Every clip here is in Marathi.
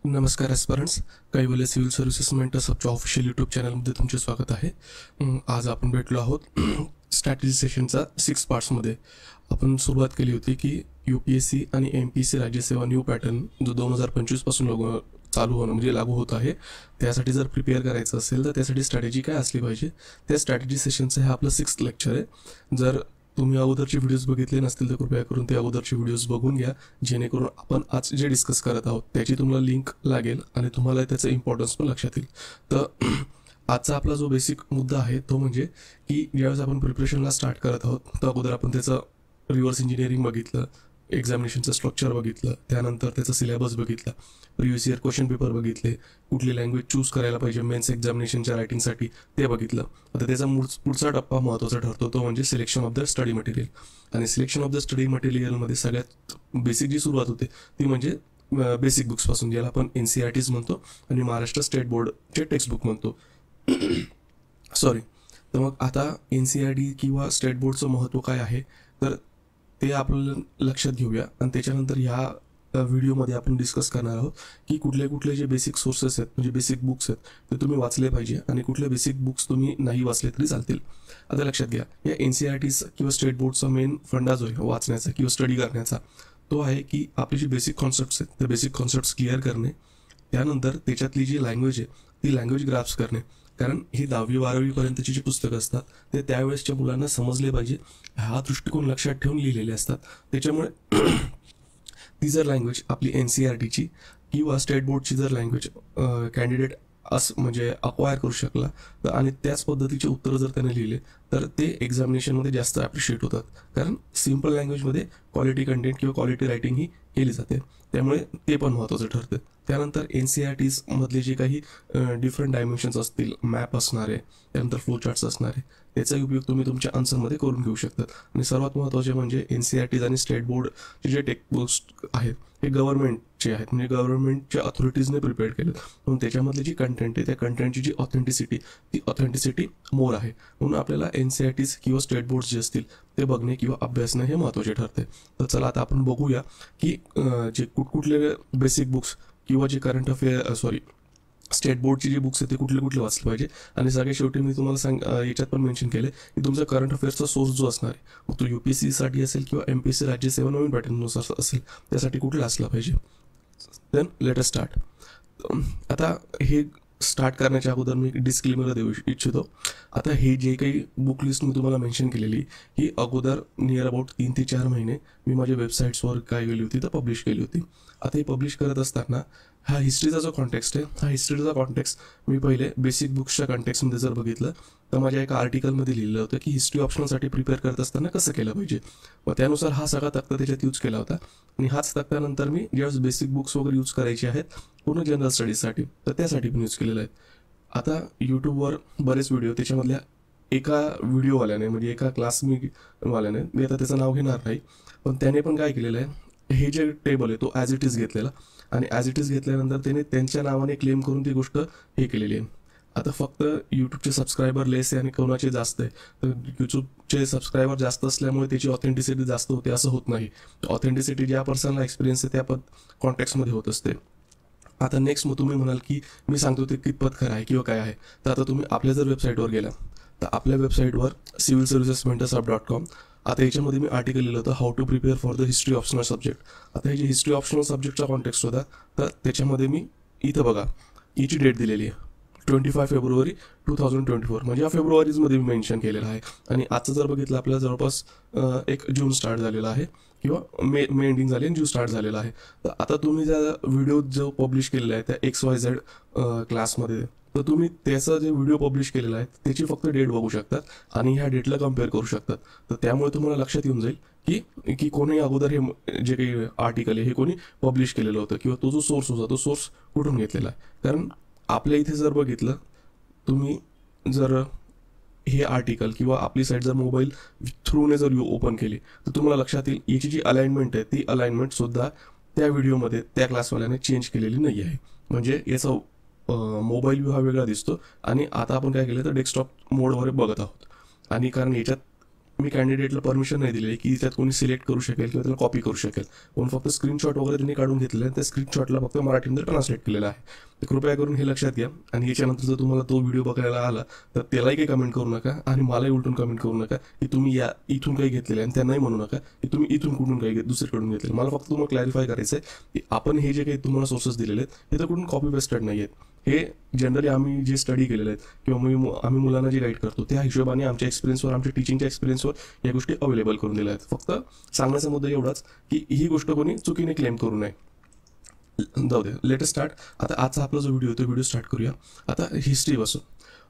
नमस्कार ॲस्परंट्स. कैवल्य सिव्हिल सर्व्हिसेस मेंटरशिपच्या ऑफिशियल यूट्यूब चॅनलमध्ये तुमचे स्वागत आहे. आज आपण भेटलो आहोत स्ट्रॅटेजी सेशनचा 6 पार्ट्समध्ये. आपण सुरुवात केली होती की UPSC आणि MPSC राज्यसेवा न्यू पॅटर्न जो 2025 चालू होणं म्हणजे लागू होत आहे, त्यासाठी जर प्रिपेअर करायचं असेल तर त्यासाठी स्ट्रॅटेजी काय असली पाहिजे, त्या स्ट्रॅटेजी सेशनचं हे आपलं 6th लेक्चर आहे. जर तुम्ही अगोदरचे व्हिडिओज बघितले नसतील तर कृपया करून ते अगोदरचे व्हिडिओज बघून घ्या, जेणेकरून आपण आज जे डिस्कस करत आहोत त्याची तुम्हाला लिंक लागेल आणि तुम्हाला त्याचं इम्पॉर्टन्स पण लक्षात येईल. तर आजचा आपला जो बेसिक मुद्दा आहे तो म्हणजे की ज्यावेळेस आपण प्रिपरेशनला स्टार्ट करत आहोत तर अगोदर आपण त्याचं रिव्हर्स इंजिनिअरिंग बघितलं, एक्झामिनेशनचं स्ट्रक्चर बघितलं, त्यानंतर त्याचा सिलेबस बघितला, प्रिव्हियस इयर क्वेश्चन पेपर बघितले, कुठली लँग्वेज चूज करायला पाहिजे मेन्स एक्झामिनेशनच्या रायटिंगसाठी ते बघितलं. आता त्याचा पुढचा टप्पा महत्त्वाचा ठरतो तो म्हणजे selection of the study material. आणि सिलेक्शन ऑफ द स्टडी मटेरियलमध्ये सगळ्यात बेसिक जी सुरुवात होते ती म्हणजे बेसिक बुक्सपासून, ज्याला आपण NCERTs म्हणतो आणि महाराष्ट्र स्टेट बोर्डचे टेक्स्टबुक म्हणतो. सॉरी. तर मग आता NCERT किंवा स्टेट बोर्डचं महत्त्व काय आहे तर ते आपल्याला लक्षात घेऊया. आणि त्याच्यानंतर ह्या व्हिडिओमध्ये आपण डिस्कस करणार आहोत की कुठले जे बेसिक सोर्सेस आहेत म्हणजे बेसिक बुक्स आहेत ते तुम्ही वाचले पाहिजे आणि कुठले बेसिक बुक्स तुम्ही नाही वाचले तरी चालतील. आता लक्षात घ्या, या NCERTs किंवा स्टेट बोर्डचा मेन फंडा जो आहे वाचण्याचा किंवा स्टडी करण्याचा तो आहे की आपली जी बेसिक कॉन्सेप्ट्स आहेत त्या बेसिक कॉन्सेप्ट्स क्लिअर करणे, त्यानंतर त्याच्यातली जी लँग्वेज आहे ती लँग्वेज ग्रास्प करणे. कारण ही 10वी-12वीपर्यंतची जी पुस्तकं असतात ते त्यावेळेसच्या मुलांना समजले पाहिजे हा दृष्टिकोन लक्षात ठेवून लिहिलेले असतात. त्याच्यामुळे ती जर लँग्वेज आपली NCERTची किंवा स्टेट बोर्डची जर लँग्वेज कॅन्डिडेट म्हणजे अक्वायर करू शकला तर आणि त्याच पद्धतीचे उत्तरं जर त्याने लिहिले तर ते एक्झामिनेशनमध्ये जास्त ॲप्रिशिएट होतात. कारण सिम्पल लँग्वेजमध्ये क्वालिटी कंटेंट किंवा क्वालिटी रायटिंग ही केली जाते, त्यामुळे ते पण महत्त्वाचं ठरतं. त्यानंतर NCERTs मधले जे काही डिफरंट डायमेन्शन्स असतील, मॅप असणारे, त्यानंतर फ्लो चार्ट्स असणारे, त्याचाही उपयोग तुम्ही तुमच्या आन्सरमध्ये करून घेऊ शकतात. आणि सर्वात महत्त्वाचे म्हणजे NCERTs आणि स्टेट बोर्डचे जे टेक्स्टबुक्स आहेत हे गव्हर्नमेंटचे आहेत, म्हणजे गव्हर्नमेंटच्या अथॉरिटीजने प्रिपेअर केलं, म्हणून त्याच्यामधली जी कंटेंट आहे त्या कंटेंटची जी ऑथेंटिसिटी मोर आहे. म्हणून आपल्याला NCERTs किंवा स्टेट बोर्ड्स जे असतील ते बघणे किंवा अभ्यासणे हे महत्त्वाचे ठरते. तर चला आता आपण बघूया की जे कुठले बेसिक बुक्स किंवा जे स्टेट बोर्डची जी बुक्स आहेत ते कुठले वाचले पाहिजे. आणि सगळ्यात शेवटी मी तुम्हाला याच्यात पण मेन्शन केलं की तुमचा करंट अफेअर्सचा सोर्स जो असणार आहे मग तो UPSCसाठी असेल किंवा MPSC राज्यसेवा नवीन पॅटर्ननुसार असेल त्यासाठी कुठला असला पाहिजे. Then let us start. आता हे स्टार्ट करण्याच्या अगोदर मी डिस्क्लेमर देऊ इच्छितो. आता हे जे काही बुक लिस्ट मी तुम्हाला मेन्शन केलेली ही अगोदर नियर अबाउट 3 ते 4 महिने मी माझ्या वेबसाईट्सवर काय केली होती तर पब्लिश केली होती. आता हे पब्लिश करत असताना हा हिस्ट्रीचा जो कॉन्टेक्स्ट आहे हा हिस्ट्रीचा कॉन्टेक्स्ट मी पहिले बेसिक बुक्सच्या कॉन्टेक्स्टमध्ये जर बघितलं तर माझ्या एका आर्टिकलमध्ये लिहिलं होतं की हिस्ट्री ऑप्शनलसाठी प्रिपेअर करत असताना कसं केलं पाहिजे. मग त्यानुसार हा सगळा तक्ता त्याच्यात यूज केला होता. आणि हाच तक्त्यानंतर मी ज्यावेळेस बेसिक बुक्स वगैरे यूज करायचे आहेत पूर्ण जनरल स्टडीजसाठी तर त्यासाठी पण यूज केलेलं आहे. आता यूट्यूबवर बरेच व्हिडिओ त्याच्यामधल्या एका व्हिडिओवाल्याने म्हणजे एका क्लासवाल्याने मी आता त्याचं नाव घेणार नाही, पण त्याने पण काय केलेलं आहे हे जे टेबल आहे तो ॲज इट इज घेतलेला आणि ॲज इट इज घेतल्यानंतर त्याने त्यांच्या नावाने क्लेम करून ती गोष्ट हे केलेली आहे. आता फक्त यूट्यूबचे सबस्क्रायबर लेस आहे आणि कोणाचे जास्त आहे तर यूट्यूबचे सबस्क्रायबर जास्त असल्यामुळे त्याची ऑथेंटिसिटी जास्त होते असं होत नाही. ऑथेंटिसिटी ज्या पर्सनला एक्सपिरियन्स आहे त्या कॉन्टॅक्ट्समध्ये होत असते. आता नेक्स्ट मग तुम्ही म्हणाल की मी सांगतो ते कितपत खरं आहे किंवा काय आहे. तर आता तुम्ही आपल्या जर वेबसाईटवर गेला तर आपल्या वेबसाईटवर civilservicesmentorship.com. आता याच्यामध्ये मी आर्टिकल लिहिलं होतं how to prepare for the history optional subject. आता हे जे हिस्ट्री ऑप्शनल सब्जेक्टचा कॉन्टेक्स्ट होता तर त्याच्यामध्ये मी इथं बघा हिची डेट दिलेली आहे 25 फेब्रुवारी 2024, म्हणजे या फेब्रुवारीजमध्ये मी मेन्शन केलेलं आहे. आणि आजचं जर बघितलं आपल्याला जवळपास 1 जून स्टार्ट झालेला आहे किंवा मे एंडिंग झाली आणि जून स्टार्ट झालेला आहे. तर आता तुम्ही ज्या व्हिडिओ जो पब्लिश केलेला आहे त्या XYZ क्लासमध्ये तर तुम्ही त्याचा जे व्हिडिओ पब्लिश केलेला आहे त्याची फक्त डेट बघू शकतात आणि ह्या डेटला कम्पेअर करू शकतात. तर त्यामुळे तुम्हाला लक्षात येऊन जाईल की कोणी अगोदर हे जे काही आर्टिकल आहे हे कोणी पब्लिश केलेलं होतं किंवा तो जो सोर्स होता तो सोर्स कुठून घेतलेला आहे. कारण आपल्या इथे जर बघितलं तुम्ही जर हे आर्टिकल किंवा आपली साईट जर मोबाईल थ्रूने जर ओपन केली तर तुम्हाला लक्षात येईल याची जी अलाइनमेंट आहे ती अलाइनमेंटसुद्धा त्या व्हिडिओमध्ये त्या क्लासवाल्याने चेंज केलेली नाही आहे. म्हणजे याचा मोबाईल व्ह्यू हा वेगळा दिसतो आणि आता आपण काय केलं तर डेस्कटॉप मोडवर बघत आहोत. आणि कारण याच्यात मी कॅन्डिडेटला परमिशन नाही दिली की त्यात कोणी सिलेक्ट करू शकेल किंवा त्याला कॉपी करू शकेल. पण फक्त स्क्रीनशॉट वगैरे त्यांनी काढून घेतलेले आणि त्या स्क्रीनशॉटला फक्त मराठीमध्ये ट्रान्सलेट केलेलं आहे. तर कृपया करून हे लक्षात घ्या. आणि याच्यानंतर जर तुम्हाला तो व्हिडिओ बघायला आला तर त्यालाही काही कमेंट करू नका आणि मलाही उलटून कमेंट करू नका की तुम्ही या इथून काही घेतलेलं आहे, आणि त्यांनाही म्हणू नका की तुम्ही इथून कुठून काही दुसरीकडून घेतलेलं. मला फक्त तुम्हाला क्लॅरिफाय करायचं आहे की आपण हे जे काही तुम्हाला सोर्सेस दिलेले आहेत हे तर कुठून कॉपी पेस्टेड नाही आहेत. हे जनरली आम्ही जे स्टडी केलेले आहेत किंवा आम्ही मुलांना जे गाईड करतो त्या हिशोबाने आमच्या एक्सपिरियन्सवर, आमच्या टीचिंगच्या एक्सपिरियन्सवर या गोष्टी अवेलेबल करून दिल्या आहेत. फक्त सांगण्याचा मुद्दा एवढाच की ही गोष्ट कोणी चुकीने क्लेम करू नये. जाऊ दे, लेटेस्ट स्टार्ट. आता आजचा आपला जो व्हिडिओ तो व्हिडिओ स्टार्ट करूया. आता हिस्ट्री बसून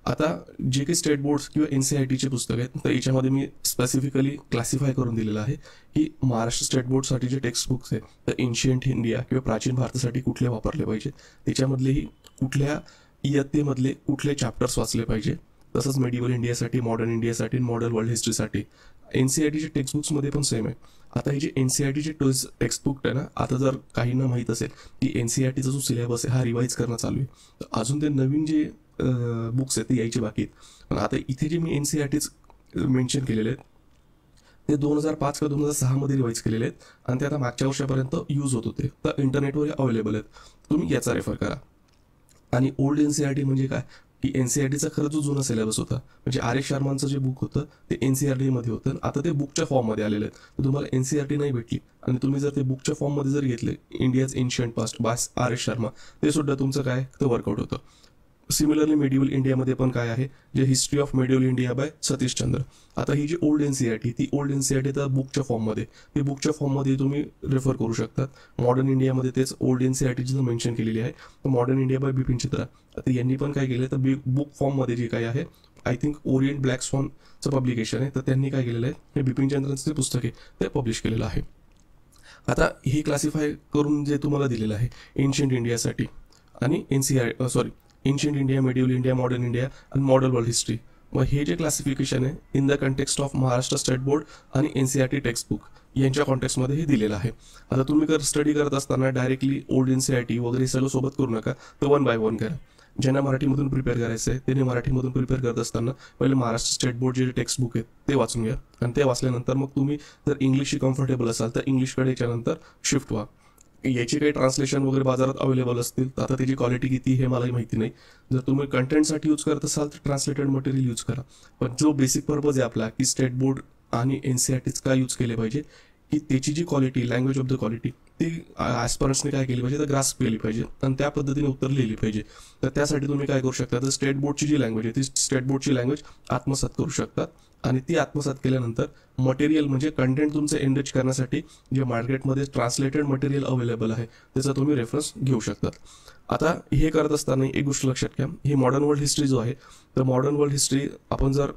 आता जे काही स्टेट बोर्ड्स किंवा NCERTचे पुस्तक आहेत तर याच्यामध्ये मी स्पेसिफिकली क्लासिफाय करून दिलेलं आहे की महाराष्ट्र स्टेट बोर्डसाठी जे टेक्स्ट बुक्स आहेत तर एन्शियंट इंडिया किंवा प्राचीन भारतासाठी कुठले वापरले पाहिजे, त्याच्यामधलेही कुठल्या इयत्तेमधले कुठले चॅप्टर्स वाचले पाहिजे, तसंच मेडिवल इंडियासाठी, मॉडर्न इंडियासाठी, मॉडर्न वर्ल्ड हिस्ट्रीसाठी. NCERTचे टेक्स्ट बुक्समध्ये पण सेम आहे. आता हे जे NCERTचे टेक्स्ट बुक आहे ना, आता जर काहींना माहीत असेल की NCERTचा जो सिलेबस आहे हा रिवाईज करणं चालू आहे, तर अजून ते नवीन जे बुक्स आहेत ते यायचे बाकी आहेत. पण आता इथे जे मी NCERTच मेन्शन केलेले आहेत ते 2005 किंवा 2006मध्ये रिवाईज केलेले आहेत आणि ते आता मागच्या वर्षापर्यंत यूज होत होते. तर इंटरनेटवर अवेलेबल आहेत, तुम्ही याचा रेफर करा. आणि ओल्ड NCERT म्हणजे काय की NCERTचा खरं जो जुना सिलेबस होता म्हणजे RS शर्मांचं जे बुक होतं ते NCERTमध्ये होतं. आता ते बुकच्या फॉर्ममध्ये आलेलं आहे. तर तुम्हाला NCERT नाही भेटली आणि तुम्ही जर ते बुकच्या फॉर्ममध्ये जर घेतले India's ancient past by RS Sharma, ते सुद्धा तुमचं काय तर वर्कआउट होतं. सिमिलरली मेडिवल इंडियामध्ये पण काय आहे, जे history of medieval India by Satish Chandra. आता ही जी ओल्ड NCERT ती ओल्ड NCERT तर बुकच्या फॉर्ममध्ये, ती बुकच्या फॉर्ममध्ये तुम्ही रेफर करू शकतात. मॉडर्न इंडियामध्ये तेच ओल्ड NCERTची जर मेन्शन केलेली आहे तर modern India by Bipin Chandra. आता यांनी पण काय केलं तर बुक फॉर्ममध्ये जे काय आहे, आय थिंक ओरिएंट ब्लॅक स्वॉनचं पब्लिकेशन आहे, तर त्यांनी काय केलेलं आहे हे बिपिन चंद्रांचं जे पुस्तक आहे ते पब्लिश केलेलं आहे. आता हे क्लासिफाय करून जे तुम्हाला दिलेलं आहे एन्शियंट इंडियासाठी आणि ancient India, medieval India, modern India आणि मॉडर्न वर्ल्ड हिस्ट्री, मग हे जे क्लासिफिकेशन आहे in the context of Maharashtra state board आणि NCERT टेक्स्ट बुक यांच्या कॉन्टेक्स्टमध्ये हे दिलेलं आहे. आता तुम्ही जर स्टडी करत असताना डायरेक्टली ओल्ड NCERT वगैरे सगळं सोबत करू नका, तर 1 बाय 1 करा. ज्यांना मराठीमधून प्रिपेअर करायचं आहे त्यांनी मराठीमधून प्रिपेअर करत असताना पहिले महाराष्ट्र स्टेट बोर्डचे जे टेक्स्ट बुक आहेत ते वाचून घ्या आणि ते वाचल्यानंतर मग तुम्ही जर इंग्लिशशी कम्फर्टेबल असाल तर इंग्लिशकडे याच्यानंतर शिफ्ट व्हा. याची काही ट्रान्सलेशन वगैरे बाजारात अवेलेबल असतील, तर आता त्याची क्वालिटी किती हे मलाही माहिती नाही. जर तुम्ही कंटेंटसाठी यूज करत असाल तर ट्रान्सलेटेड मटेरियल यूज करा. पण जो बेसिक पर्पज आहे आपला की स्टेट बोर्ड आणि NCERTच काय यूज केले पाहिजे की त्याची जी quality, language of the quality ती ॲस्परंट्सने काय केली पाहिजे तर ग्रास्प केली पाहिजे आणि त्या पद्धतीने उत्तर लिहिली पाहिजे. तर त्यासाठी तुम्ही काय करू शकता तर स्टेट बोर्डची जी लँग्वेज आहे ती स्टेट बोर्डची लँग्वेज आत्मसात करू शकतात आणि ती आत्मसात केल्यानंतर मटेरियल म्हणजे कंटेंट तुमचं एनरिच करण्यासाठी जे मार्केटमध्ये ट्रान्सलेटेड मटेरियल अवेलेबल आहे त्याचा तुम्ही रेफरन्स घेऊ शकतात. आता हे करत असताना एक गोष्ट लक्षात घ्या, ही मॉडर्न वर्ल्ड हिस्ट्री जो आहे तर मॉडर्न वर्ल्ड हिस्ट्री आपण जर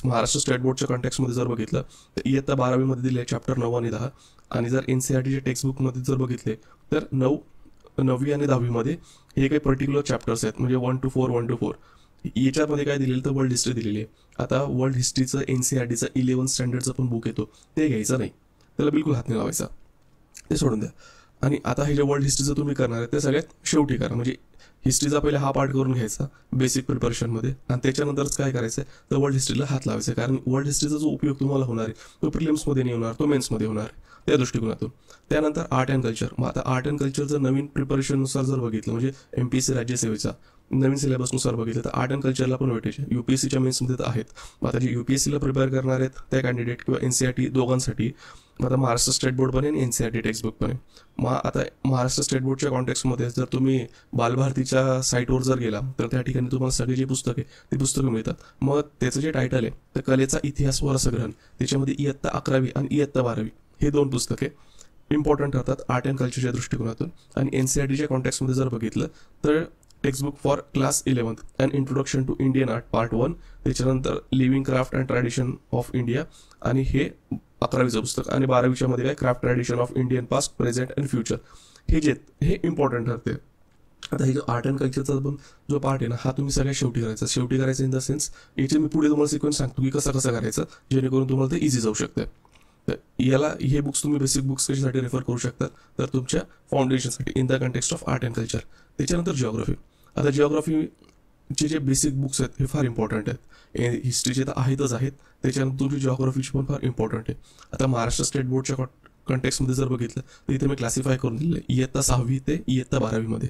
महाराष्ट्र स्टेट बोर्डच्या कॉन्टेक्स्टमध्ये जर बघितलं तर इयत्ता 12वीमध्ये दिले चॅप्टर 9 आणि 10, आणि जर NCERTच्या टेक्स्टबुकमध्ये जर बघितले तर 9वी आणि 10वीमध्ये हे काही पर्टिक्युलर चॅप्टर्स आहेत म्हणजे 1 to 4 याच्यामध्ये काय दिलेलं तर वर्ल्ड हिस्ट्री दिलेली आहे. आता वर्ल्ड हिस्ट्रीचं NCERTचं 11th स्टँडर्डचं पण बुक येतो ते घ्यायचं नाही, त्याला बिलकुल हात नाही लावायचा, ते सोडून द्या. आणि आता हे जे वर्ल्ड हिस्ट्रीचं तुम्ही करणार आहे ते सगळ्यात शेवटी करा. म्हणजे हिस्ट्रीचा पहिले हा पार्ट करून घ्यायचा बेसिक प्रिपरेशनमध्ये आणि त्याच्यानंतरच काय करायचं आहे तर वर्ल्ड हिस्ट्रीला हात लावायचा. कारण वर्ल्ड हिस्ट्रीचा जो उपयोग तुम्हाला होणार आहे तो प्रिलिम्समध्ये नाही होणार, तो मेन्समध्ये होणार आहे त्या दृष्टिकोनातून. त्यानंतर आर्ट अँड कल्चर. मग आता आर्ट अँड कल्चर जर नवीन प्रिपरेशननुसार जर बघितलं म्हणजे MPSC राज्यसेवेचा नवीन सिलेबसनुसार बघितलं तर आर्ट अँड कल्चरला पण वेटेज आहे. UPSCच्या मेन्समध्ये तर आहेत. मग आता जे UPSCला प्रिपेअर करणार आहेत त्या कॅन्डिडेट किंवा NCERT दोघांसाठी आता महाराष्ट्र स्टेट बोर्ड पण आहे आणि NCERT टेक्स्टबुक पण आहे. मग आता महाराष्ट्र स्टेट बोर्डच्या कॉन्टेक्स्टमध्ये जर तुम्ही बालभारतीच्या साईटवर जर गेला तर त्या ठिकाणी तुम्हाला सगळे जे पुस्तक आहे ते पुस्तकं मिळतात. मग त्याचं जे टायटल आहे तर कलेचा इतिहास व रसग्रहण, त्याच्यामध्ये इयत्ता 11वी आणि इयत्ता 12वी हे 2 पुस्तके इम्पॉर्टंट ठरतात आर्ट अँड कल्चरच्या दृष्टिकोनातून. आणि NCERTच्या कॉन्टेक्स्टमध्ये जर बघितलं तर textbook for class 11th and introduction to Indian art part 1, त्याच्यानंतर living craft and tradition of India, आणि हे 11वीचं पुस्तक, आणि 12वीच्या मध्ये काय craft tradition of Indian past, present and future. हे इम्पॉर्टंट ठरते. आता हे जो आर्ट अँड कल्चरचा पण जो पार्ट आहे ना हा तुम्ही सगळ्यात शेवटी करायचा इन द सेन्स याचे मी पुढे तुम्हाला सिक्वेन्स सांगतो की कसं करायचं जेणेकरून तुम्हाला ते इझी जाऊ शकतं. तर याला हे बुक्स तुम्ही बेसिक बुक्स कशासाठी रेफर करू शकतात तर तुमच्या फाउंडेशनसाठी in the context of art and culture. त्याच्यानंतर जिओग्राफी. आता जिओग्राफी चे जे बेसिक बुक्स आहेत हे फार इम्पॉर्टंट आहेत. हिस्ट्रीचे तर आहेतच. त्याच्यानंतर तुमची जिओग्राफीची पण फार इम्पॉर्टंट आहे. आता महाराष्ट्र स्टेट बोर्डच्या कॉन्टेक्स्टमध्ये जर बघितलं तर इथे मी क्लासिफाय करून दिलेलं आहे इयत्ता 6वी ते इयत्ता 12वीमध्ये.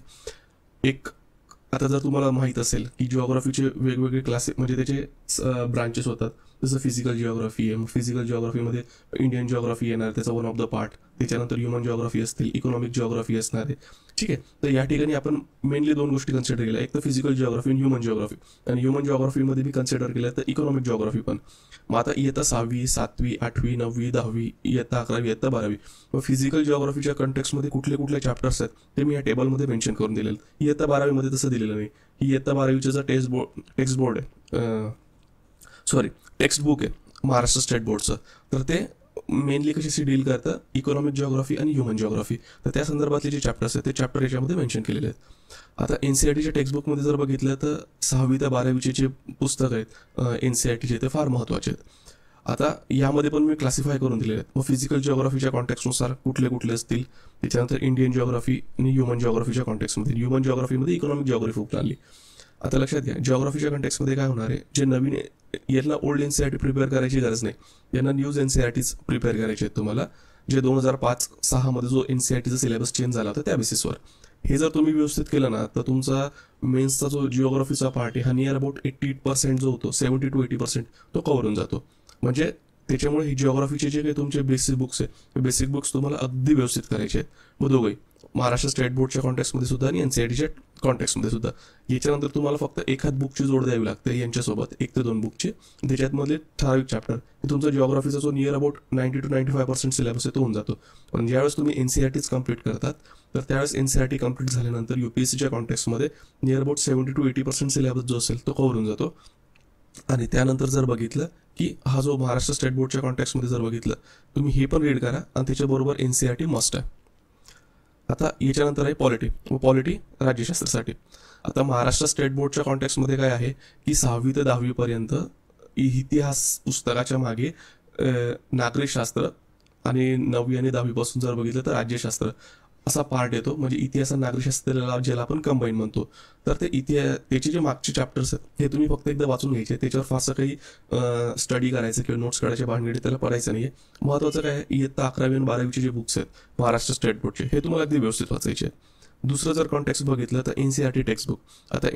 एक आता जर तुम्हाला माहीत असेल की जिओग्राफीचे वेगवेगळे क्लासेस म्हणजे त्याचे ब्रांचेस होतात. जसं फिजिकल जिओग्राफी आहे. मग फिजिकल जिओग्राफीमध्ये इंडियन जिओग्राफी येणार, त्याचा वन ऑफ द पार्ट. त्याच्यानंतर ह्युमन जिओग्राफी असतील, इकॉनॉमिक जिओग्राफी असणार आहे. ठीक आहे. तर या ठिकाणी आपण मेनली 2 गोष्टी कन्सिडर केल्या, एक तर फिजिकल जिओग्राफी आणि ह्युमन जिओग्राफी. आणि ह्युमन जिओग्राफीमध्ये मी कन्सिडर केलं तर इकॉनॉमिक जिओग्राफी पण. मग आता इयत्ता 6वी, 7वी, 8वी, 9वी, 10वी, इयत्ता 11वी, इयत्ता 12वी. मग फिजिकल जिओग्राफीच्या कंटेक्स्टमध्ये कुठले चॅप्टर्स आहेत ते मी या टेबलमध्ये मेन्शन करून दिलेलं. इयत्ता 12वीमध्ये तसं दिलेलं नाही. ही इयत्ता 12वीचं जर टेक्स्ट बुक आहे महाराष्ट्र स्टेट बोर्डचं, तर ते मेनली कशाशी डील करतं, इकॉनॉमिक जिओग्राफी आणि ह्युमन जिओग्राफी. तर त्या संदर्भातले जे चॅप्टर्स आहेत ते चॅप्टर याच्यामध्ये मेन्शन केलेले आहेत. आता NCERTच्या टेक्स्टबुकमध्ये जर बघितलं तर 6वी ते 12वीचे जे पुस्तक आहेत NCERTचे ते फार महत्त्वाचे आहेत. आता यामध्ये पण मी क्लासिफाय करून दिलेले आहेत. मग फिजिकल जिओग्राफीच्या कॉन्टेक्स्टनुसार कुठले असतील, त्याच्यानंतर इंडियन जिओग्राफी आणि ह्युमन जिओग्राफीच्या कॉन्टेक्स्टमध्ये. ह्युमन जिओग्राफीमध्ये इकॉनॉमिक जिओग्राफी खूप आणली. आता लक्षात घ्या, जिओग्राफीच्या कॉन्टेक्स्टमध्ये काय होणार आहे, जे नवीन यांना ओल्ड NCERT प्रिपेअर करायची गरज नाही, यांना न्यूज NCERTच प्रिपेअर करायचे आहेत तुम्हाला, जे 2005-6 मध्ये जो NCERTचा सिलेबस चेंज झाला होता त्या बेसिसवर. हे जर तुम्ही व्यवस्थित केलं ना तर तुमचा मेन्सचा जो जिओग्राफीचा पार्ट आहे हा नियर अबाउट 80% जो होतो, 70 to 80% तो कव्हर होऊन जातो. म्हणजे त्याच्यामुळे ही जिओग्राफीचे जे काही तुमचे बेसिक बुक्स आहे ते बेसिक बुक्स तुम्हाला अगदी व्यवस्थित करायचे आहेत. मग दोघंही महाराष्ट्र स्टेट बोर्डच्या कॉन्टेक्स्टमध्ये सुद्धा आणि NCERTच्या कॉन्टेक्स्टमध्ये सुद्धा. याच्यानंतर तुम्हाला फक्त एखाद बुकची जोड द्यावी लागते यांच्यासोबत, 1 ते 2 बुकची. त्याच्यातमधले ठराविक चॅप्टर हे तुमचा जिओग्राफीचा जो नियर अबाउट 90 to 95% सिलेबस आहे तो होऊन जातो. पण ज्यावेळेस तुम्ही NCERTच कम्प्लीट करतात तर त्यावेळेस NCERT कम्प्लीट झाल्यानंतर UPSCच्या कॉन्टेक्स्टमध्ये नियर अबाउट 70 to 80% सिलेबस जो असेल तो कव्हर होऊन जातो. आणि त्यानंतर जर बघितलं की हा जो महाराष्ट्र स्टेट बोर्डच्या कॉन्टेक्स्टमध्ये जर बघितलं तुम्ही हे पण रीड करा आणि त्याच्याबरोबर NCERT मस्ट आहे. आता याच्यानंतर आहे पॉलिटी राज्यशास्त्रासाठी. आता महाराष्ट्र स्टेट बोर्डच्या कॉन्टेक्स्टमध्ये काय आहे की 6वी ते 10वी पर्यंत इतिहास पुस्तकाच्या मागे नागरिकशास्त्र आणि 9वी आणि 10वी पासून जर बघितलं तर राज्यशास्त्र असा पार्ट येतो. म्हणजे इतिहास आणि नागरिकशास्त्राला ज्याला आपण कंबाईन म्हणतो. तर ते त्याचे जे मागचे चॅप्टर्स आहेत हे तुम्ही फक्त एकदा वाचून घ्यायचे, त्याच्यावर फारसं काही स्टडी करायचं किंवा नोट्स काढायचे भानगडी त्याला पडायचं नाही आहे. महत्त्वाचं काय आहे, इयत्ता 11वी आणि 12वीचे जे बुक्स आहेत महाराष्ट्र स्टेट बोर्डचे हे तुम्हाला अगदी व्यवस्थित वाचायचे. दुसरं जर कॉन्टेक्स्ट बघितलं तर NCERT टेक्स्टबुक. आता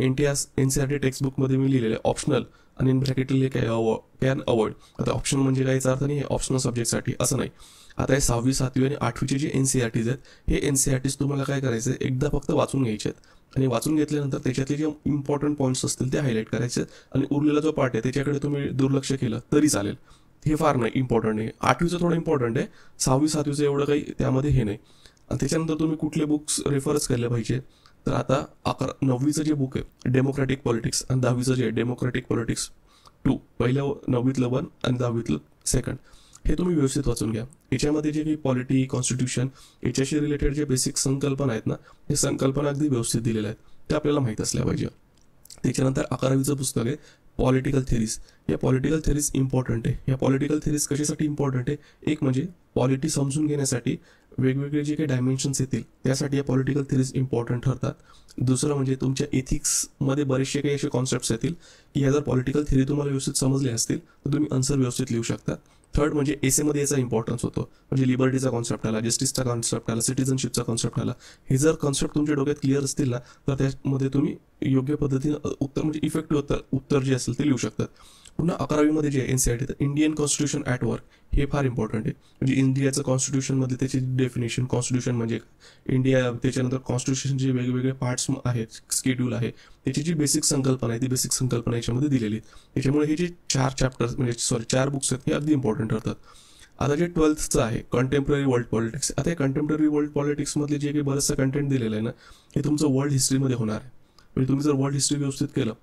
NCERT टेक्स्टबुकमध्ये मी लिहिलेलं आहे ऑप्शनल आणि इन ब्रॅकेटली कॅन अवॉइड. आता ऑप्शनल म्हणजे काहीचा अर्थ नाही, हे ऑप्शनल सब्जेक्टसाठी असं नाही. आता हे 6वी, 7वी आणि 8वीचे जे NCERTs आहेत हे NCERTs तुम्हाला काय करायचं आहे, एकदा फक्त वाचून घ्यायचे आहेत आणि वाचून घेतल्यानंतर त्याच्यातले जे इम्पॉर्टंट पॉईंट्स असतील ते हायलाईट करायचे आणि उरलेला जो पार्ट आहे त्याच्याकडे तुम्ही दुर्लक्ष केलं तरी चालेल. हे फार नाही इम्पॉर्टंट आहे. 8वीचं थोडं इम्पॉर्टंट आहे, 6वी 7वीचं एवढं काही त्यामध्ये हे नाही. आणि त्याच्यानंतर तुम्ही कुठले बुक्स रेफरच केले पाहिजे, तर आता 9वीचं जे बुक आहे डेमोक्रॅटिक पॉलिटिक्स आणि 10वीचं जे आहे डेमोक्रॅटिक पॉलिटिक्स 2, पहिलं 9वीतलं 1 आणि 10वीतलं 2, हे तुम्ही व्यवस्थित वाचून घ्या. याच्यामध्ये जे काही पॉलिटी, कॉन्स्टिट्यूशन याच्याशी रिलेटेड जे बेसिक संकल्पना आहेत ना, हे संकल्पना अगदी व्यवस्थित दिलेल्या आहेत, ते आपल्याला माहीत असल्या पाहिजे. त्याच्यानंतर 11वीचं पुस्तक आहे पॉलिटिकल थेरीज. या पॉलिटिकल थेरीज इम्पॉर्टंट आहे. या पॉलिटिकल थेरीज कशासाठी इम्पॉर्टंट आहे, एक म्हणजे पॉलिटी समजून घेण्यासाठी वेगवेगळे जे काही डायमेन्शन्स येतील त्यासाठी या पॉलिटिकल थेरीज इम्पॉर्टंट ठरतात. दुसरं म्हणजे तुमच्या एथिक्समध्ये बरेचसे काही असे कॉन्सेप्ट्स येतील की ह्या जर पॉलिटिकल थेरी तुम्हाला व्यवस्थित समजले असतील तर तुम्ही आन्सर व्यवस्थित लिहू शकता. थर्ड म्हणजे एसेमध्ये याचा इम्पॉर्टन्स होतो. म्हणजे लिबर्टीचा कॉन्सेप्ट आला, जस्टिसचा कॉन्सेप्ट आला, सिटिझनशिपचा कॉन्सेप्ट आला. हे जर कॉन्सेप्ट तुमच्या डोक्यात क्लिअर असतील ना तर त्यामध्ये तुम्ही योग्य पद्धतीने उत्तर म्हणजे इफेक्टिव्ह उत्तर जे असेल ते लिहू शकतात. पुन्हा 11वीमध्ये जे NCERT तर इंडियन कॉन्स्टिट्यूशन ॲट वर्क हे फार इम्पॉर्टंट आहे. म्हणजे इंडियाचं कॉन्स्टिट्यूशनमध्ये त्याची डेफिनेशन, कॉन्स्टिट्यूशन म्हणजे इंडिया, त्याच्यानंतर कॉन्स्टिट्यूशनचे वेगवेगळे पार्ट्स आहेत, स्केड्यूल आहे, त्याची जी बेसिक संकल्पना आहे ती बेसिक संकल्पना याच्यामध्ये दिलेली आहे. त्याच्यामुळे हे जे 4 बुक्स आहेत हे अगदी इम्पॉर्टंट ठरतात. आता जे 12thचं आहे कंटेम्पररी वर्ल्ड पॉलिटिक्स. आता हे कंटेम्पररी वर्ल्ड पॉलिटिक्समधले जे काही बरंचसं कंटेंट दिलेलं आहे ना हे तुमचं वर्ल्ड हिस्ट्रीमध्ये होणार आहे. म्हणजे तुम्ही जर वर्ल्ड हिस्ट्री व्यवस्थित केलं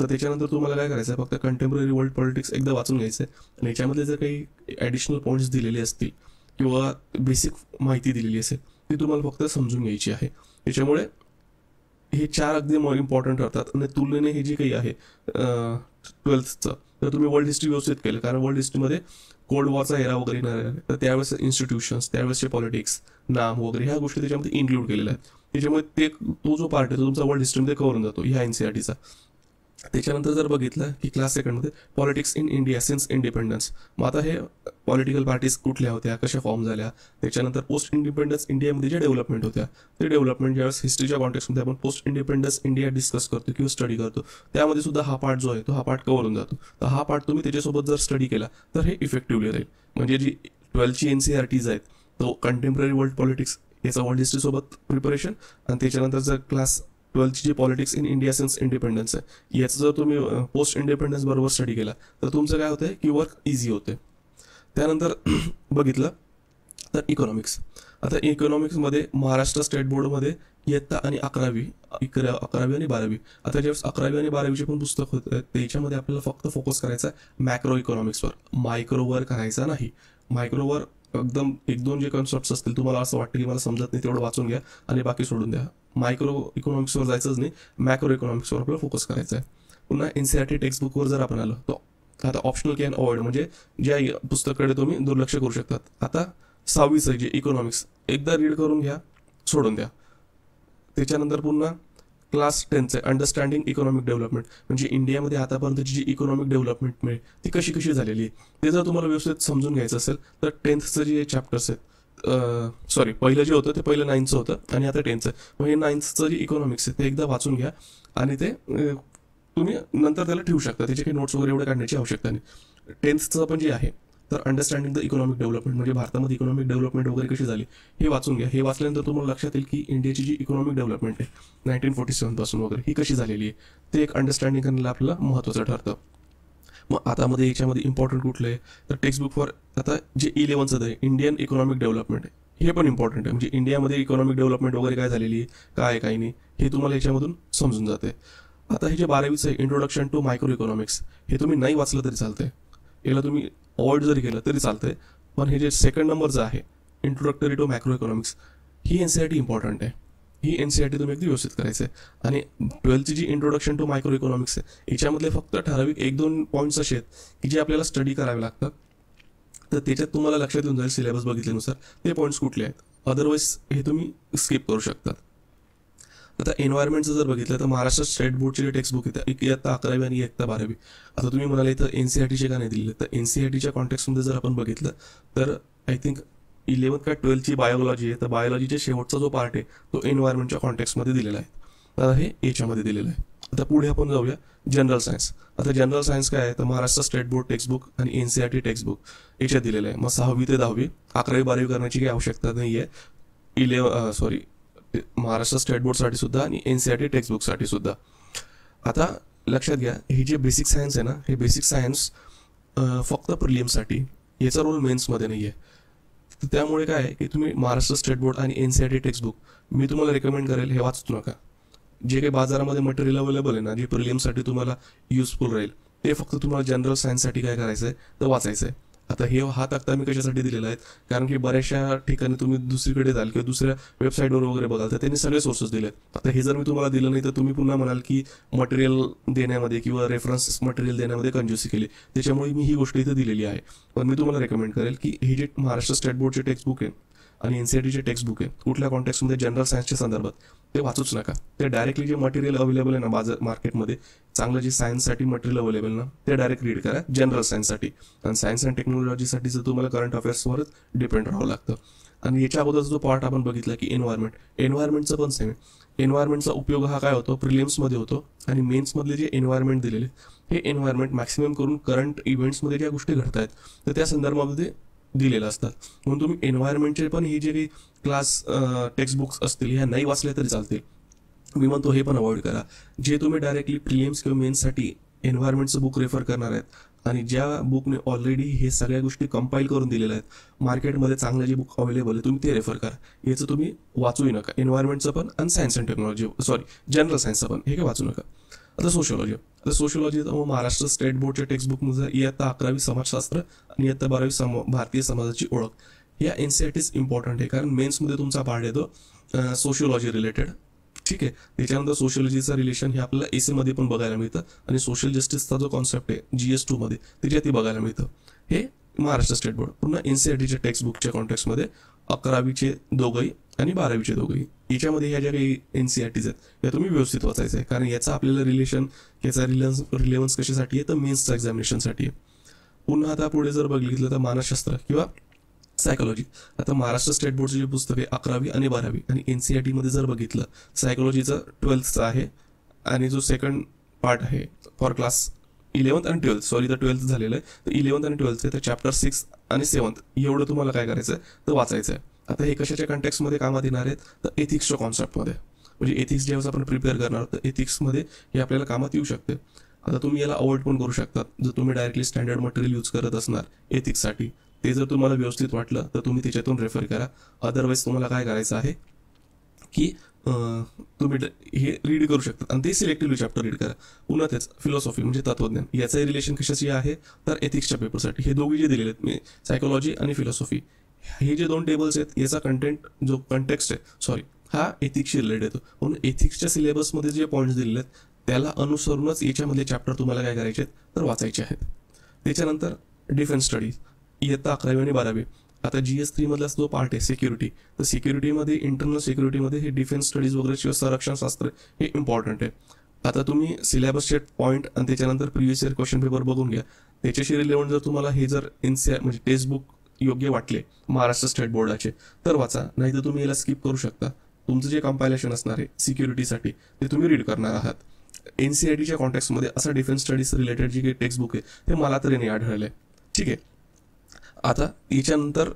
तर त्याच्यानंतर तुम्हाला काय करायचं आहे, फक्त कंटेम्पररी वर्ल्ड पॉलिटिक्स एकदा वाचून घ्यायचं आहे आणि याच्यामध्ये जर काही ॲडिशनल पॉईंट्स दिलेले असतील किंवा बेसिक माहिती दिलेली असेल ती तुम्हाला फक्त समजून घ्यायची आहे. त्याच्यामुळे हे 4 अगदी इम्पॉर्टंट ठरतात. आणि तुलनेने हे जे काही आहे 12thचं तर तुम्ही वर्ल्ड हिस्ट्री व्यवस्थित केलं, कारण वर्ल्ड हिस्ट्रीमध्ये कोल्ड वॉरचा एरा वगैरे येणार आहे, तर त्यावेळेस इन्स्टिट्यूशन्स, त्यावेळेसचे पॉलिटिक्स, नाम वगैरे ह्या गोष्टी त्याच्यामध्ये इन्क्लूड केलेल्या आहेत. त्याच्यामुळे तो जो पार्ट आहे तो तुमचा वर्ल्ड हिस्ट्रीमध्ये कव्हर होऊन जातो ह्या NCERTचा. त्याच्यानंतर जर बघितलं की क्लास सेकंडमध्ये politics in India since independence. मग आता हे पॉलिटिकल पार्टीज कुठल्या होत्या, कशा फॉर्म झाल्या, त्याच्यानंतर पोस्ट इंडिपेंडन्स इंडियामध्ये ज्या डेव्हलपमेंट होत्या ते डेव्हलपमेंट ज्यावेळेस हिस्ट्रीच्या कॉन्टेक्समध्ये आपण पोस्ट इंडिपेंडन्स इंडिया डिस्कस करतो किंवा स्टडी करतो त्यामध्ये सुद्धा हा पार्ट जो आहे तो हा पार्ट कव्हर होऊन जातो. तर हा पार्ट तुम्ही त्याच्यासोबत जर स्टडी केला तर हे इफेक्टिव्हली राहील. म्हणजे जी 12ची NCERTs आहेत तो कंटेम्पररी वर्ल्ड पॉलिटिक्स याचा वर्ल्ड हिस्ट्रीसोबत प्रिपरेशन आणि त्याच्यानंतर जर क्लास 12ची जी politics in India since independence आहे याचं जर तुम्ही पोस्ट इंडिपेंडन्स बरोबर स्टडी केला तर तुमचं काय होतंय की वर्क इझी होते. त्यानंतर बघितलं तर इकॉनॉमिक्स. आता इकॉनॉमिक्समध्ये महाराष्ट्र स्टेट बोर्डमध्ये इयत्ता आणि 11वी आणि 12वी. आता ज्यावेळेस 11वी आणि 12वीचे पण पुस्तक होतं त्याच्यामध्ये आपल्याला फक्त फोकस करायचा मॅक्रो इकॉनॉमिक्सवर, मायक्रोवर करायचा नाही. मायक्रोवर एकदम 1-2 जे कॉन्सेप्ट्स असतील तुम्हाला असं वाटतं की मला समजत नाही तेवढं वाचून घ्या आणि बाकी सोडून द्या. मायक्रो इकॉनॉमिक्सवर जायचंच नाही, मॅक्रो इकॉनॉमिक्सवर आपल्याला फोकस करायचा आहे. पुन्हा NCERT टेक्स्टबुकवर जर आपण आलो तर आता ऑप्शनल कॅन अवॉइड म्हणजे ज्या पुस्तकाकडे तुम्ही दुर्लक्ष करू शकतात. आता 6वीचं जे इकॉनॉमिक्स एकदा रीड करून घ्या, सोडून द्या. त्याच्यानंतर पुन्हा क्लास 10चं अंडरस्टँडिंग इकॉनॉमिक डेव्हलपमेंट म्हणजे इंडियामध्ये आतापर्यंतची जी इकॉनॉमिक डेव्हलपमेंट मिळेल ती कशी कशी झालेली आहे ते जर तुम्हाला व्यवस्थित समजून घ्यायचं असेल तर 10thचं जे चॅप्टर्स आहेत पहिलं जे होतं ते पहिलं 9चं होतं आणि आता 10चं. मग हे 9thचं जे इकॉनॉमिक्स आहे ते एकदा वाचून घ्या आणि ते तुम्ही नंतर त्याला ठेवू शकता. त्याचे काही नोट्स वगैरे एवढे काढण्याची आवश्यकता नाही. 10thचं पण जे आहे तर अंडरस्टँडिंग द इकॉनॉमिक डेव्हलपमेंट म्हणजे भारतामध्ये इकॉनॉमिक डेव्हलपमेंट वगैरे कशी झाली हे वाचून घ्या. हे वाचल्यानंतर तुम्हाला लक्षात येईल की इंडियाची जी इकॉनॉमिक डेव्हलपमेंट आहे 1947 पासून वगैरे ही कशी झालेली आहे ते एक अंडरस्टँडिंग करण्याला आपल्याला महत्त्वाचं ठरतं. मग आता मध्ये याच्यामध्ये इम्पॉर्टंट कुठलं आहे तर टेक्स्टबुक फॉर आता जे 11चं आहे इंडियन इकॉनॉमिक डेव्हलपमेंट आहे हे पण इम्पॉर्टंट आहे. म्हणजे इंडियामध्ये इकॉनॉमिक डेव्हलपमेंट वगैरे काय झालेली आहे काय काही नाही हे तुम्हाला याच्यामधून समजून जाते. आता हे जे 12वीचं आहे इंट्रोडक्शन टू मायक्रो इकॉनॉमिक्स हे तुम्ही नाही वाचलं तरी चालतंय, याला तुम्ही अवॉइड जरी केलं तरी चालतंय. पण हे जे सेकंड नंबरचं आहे इंट्रोडक्टरी टू मॅक्रो इकॉनॉमिक्स ही NCERT इम्पॉर्टंट आहे. ही NCERT तुम्ही अगदी व्यवस्थित करायचं आहे. आणि 12ची जी इंट्रोडक्शन टू मायक्रो इकॉनॉमिक्स आहे याच्यामधले फक्त ठराविक 1-2 पॉईंट्स असे आहेत की जे आपल्याला स्टडी करावे लागतात. तर त्याच्यात तुम्हाला लक्षात येऊन जाईल सिलेबस बघितल्यानुसार ते पॉईंट्स कुठले आहेत. अदरवाईज हे तुम्ही स्किप करू शकतात. आता एन्व्हायरमेंटचं जर बघितलं तर महाराष्ट्र स्टेट बोर्डचे जे टेक्स्टबुक आहे इयत्ता 11वी आणि इयत्ता 12वी. आता तुम्ही म्हणाले तर NCERTचे का नाही दिलेले तर NCERTच्या कॉन्टेक्स्टमध्ये जर आपण बघितलं तर आय थिंक 11th का 12ची बायोलॉजी आहे तर बायोलॉजीच्या शेवटचा जो पार्ट आहे तो एन्व्हायरमेंटच्या कॉन्टेक्स्टमध्ये दिलेला आहे. आता हे याच्यामध्ये दिलेलं आहे. आता पुढे आपण जाऊया जनरल सायन्स. आता जनरल सायन्स काय आहे तर महाराष्ट्र स्टेट बोर्ड टेक्स्टबुक आणि NCERT टेक्स्टबुक याच्यात दिलेलं आहे. मग 6वी ते 10वी 11वी-12वी करण्याची काही आवश्यकता नाही आहे. महाराष्ट्र स्टेट बोर्डसाठी सुद्धा आणि NCERT टेक्स्टबुकसाठी सुद्धा. आता लक्षात घ्या हे जे बेसिक सायन्स आहे ना हे बेसिक सायन्स फक्त प्रिलियमसाठी याचा रोल मेन्समध्ये नाही आहे. त्यामुळे काय आहे की तुम्ही महाराष्ट्र स्टेट बोर्ड आणि NCERT टेक्स्टबुक मी तुम्हाला रेकमेंड करेल हे वाचू नका. जे काही बाजारामध्ये मटेरियल अवेलेबल आहे ना जे प्रिलियमसाठी तुम्हाला युजफुल राहील ते फक्त तुम्हाला जनरल सायन्ससाठी काय करायचं आहे तर वाचायचं आहे. आता हा तक्ता मी कशासाठी दिलेला आहे कारण की बऱ्याचशा ठिकाणी तुम्ही दुसरीकडे जाल किंवा दुसऱ्या वेबसाईटवर वगैरे बघाल तर त्यांनी सगळे सोर्सेस दिले आहेत. आता हे जर मी तुम्हाला दिलं नाही तर तुम्ही पुन्हा म्हणाल की मटेरियल देण्यामध्ये किंवा रेफरन्स मटेरियल देण्यामध्ये कंजूसी केली. त्याच्यामुळे मी ही गोष्ट इथं दिलेली आहे. पण मी तुम्हाला रेकमेंड करेल की हे जे महाराष्ट्र स्टेट बोर्डचे टेक्स्टबुक आहे आणि NCERTचे टेक्स्टबुक आहे कुठल्या कॉन्टेक्स्टमध्ये जनरल सायन्सच्या संदर्भात ते वाचूच नका. ते डायरेक्टली जे मटेरियल अवेलेबल आहे ना बाजार मार्केटमध्ये चांगलं जे सायन्ससाठी मटेरियल अवेलेबल ना ते डायरेक्ट रीड करा जनरल सायन्ससाठी. आणि सायन्स अँड टेक्नॉलॉजीसाठी जर तुम्हाला करंट अफेअर्सवरच डिपेंड राहावं लागतं. आणि याच्या अगोदरचा जो पार्ट आपण बघितला की एन्व्हायरमेंटचं पण सेम आहे. एन्व्हायरमेंटचा उपयोग हा काय होतो प्रिलिम्समध्ये होतो आणि मेन्समधले जे एन्व्हायरमेंट दिलेले हे एन्व्हायरमेंट मॅक्सिमम करून करंट इव्हेंट्समध्ये ज्या गोष्टी घडत आहेत तर त्या संदर्भामध्ये दिलेलं असतात. म्हणून तुम्ही एन्व्हायरमेंटचे पण ही जे काही क्लास टेक्स्टबुक्स असतील ह्या नाही वाचल्या तरी चालतील. मी म्हणतो हे पण अवॉइड करा. जे तुम्ही डायरेक्टली प्रिलिम्स किंवा मेन्ससाठी एन्व्हायरमेंटचं बुक रेफर करणार आहेत आणि ज्या बुकने ऑलरेडी हे सगळ्या गोष्टी कंपाईल करून दिलेल्या आहेत मार्केटमध्ये चांगलं जे बुक अवेलेबल आहे तुम्ही ते रेफर करा. याचं तुम्ही वाचूही नका. एन्व्हायरमेंटचं पण आणि सायन्स अँड टेक्नॉलॉजी जनरल सायन्सचं पण हे काय वाचू नका. आता सोशिओलॉजी महाराष्ट्र स्टेट बोर्डच्या टेक्स्टबुकमध्ये इयत्ता 11वी समाजशास्त्र आणि इयत्ता 12वी भारतीय समाजाची ओळख या NCERTs इम्पॉर्टंट आहे कारण मेन्समध्ये तुमचा पार्ट येतो सोशिओलॉजी रिलेटेड. ठीक आहे. त्याच्यानंतर सोशिओलॉजीचं रिलेशन हे आपल्याला AC मध्ये पण बघायला मिळतं आणि सोशल जस्टिसचा जो कॉन्सेप्ट आहे GS2 मध्ये त्याच्यात बघायला मिळतं. हे महाराष्ट्र स्टेट बोर्ड पुन्हा NCERTच्या टेक्स्टबुकच्या कॉन्टेक्स्टमध्ये 11वीचे दोघंही आणि 12वीचे दोघंही. याच्यामध्ये ह्या ज्या काही NCERTs आहेत या तुम्ही व्यवस्थित वाचायचं आहे, कारण याचा आपल्याला याचा रिलेव्हन्स कशासाठी आहे तर मेन्सच्या एक्झामिनेशनसाठी आहे. पुन्हा आता पुढे जर बघितलं तर मानसशास्त्र किंवा सायकोलॉजी. आता महाराष्ट्र स्टेट बोर्डचे जे पुस्तक आहे 11वी आणि 12वी आणि NCERTमध्ये जर बघितलं सायकोलॉजीचं 12thचं आहे आणि जो सेकंड पार्ट आहे फॉर क्लास 11th आणि 12th, सॉरी तर 12th झालेलं आहे, तर 11th आणि 12th आहे, तर चॅप्टर 6 आणि 7 एवढं तुम्हाला काय करायचं आहे तर वाचायचं आहे. आता हे कशाच्या कॉन्टेक्स्टमध्ये कामात येणार आहेत तर एथिक्सच्या कॉन्सेप्टमध्ये, म्हणजे एथिक्स ज्यावेळेस आपण प्रिपेअर करणार तर एथिक्समध्ये हे आपल्याला कामात येऊ शकते. आता तुम्ही याला अवॉइड पण करू शकतात जर तुम्ही डायरेक्टली स्टँडर्ड मटेरियल यूज करत असणार एथिक्ससाठी. ते जर तुम्हाला व्यवस्थित वाटलं तर तुम्ही त्याच्यातून रेफर करा. अदरवाईज तुम्हाला काय करायचं आहे की तुम्ही हे रीड करू शकता आणि ते सिलेक्टिव्हली चॅप्टर रीड करा. पुन्हा तेच फिलॉसॉफी म्हणजे तत्वज्ञान, याचंही रिलेशन कशाशी आहे तर एथिक्सच्या पेपरसाठी. हे दोघे जे दिलेले आहेत सायकोलॉजी आणि फिलॉसॉफी, हे जे 2 टेबल्स आहेत याचा जो कंटेक्स्ट आहे हा एथिक्सशी रिलेटेड येतो. म्हणून एथिक्सच्या सिलेबसमध्ये जे पॉईंट्स दिलेले आहेत त्याला अनुसरूनच याच्यामधले चॅप्टर तुम्हाला काय करायचे आहेत तर वाचायचे आहेत. त्याच्यानंतर डिफेन्स स्टडीज इयत्ता 11वी आणि 12वी. आता GS3 मधला जो पार्ट आहे सिक्युरिटी, तर सिक्युरिटीमध्ये इंटरनल सिक्युरिटीमध्ये हे डिफेन्स स्टडीज वगैरे किंवा संरक्षण शास्त्र हे इम्पॉर्टंट आहे. आता तुम्ही सिलेबसचे पॉईंट आणि त्याच्यानंतर प्रिव्हियस इयर क्वेश्चन पेपर बघून घ्या. त्याच्याशी रिलेव्हंट जर तुम्हाला हे जर NCERT म्हणजे टेक्स्ट बुक योग्य वाटले महाराष्ट्र स्टेट बोर्डाचे तर वाचा, नाही तर तुम्ही याला स्किप करू शकता. तुमचं जे कंपायलेशन असणार आहे सिक्युरिटीसाठी ते तुम्ही रीड करणार आहात. NCERTच्या कॉन्टेक्स्टमध्ये असा डिफेन्स स्टडीज रिलेटेड जे काही टेक्स्ट बुक आहे ते मला तरी नाही आढळलं आहे. ठीक आहे. आता याच्यानंतर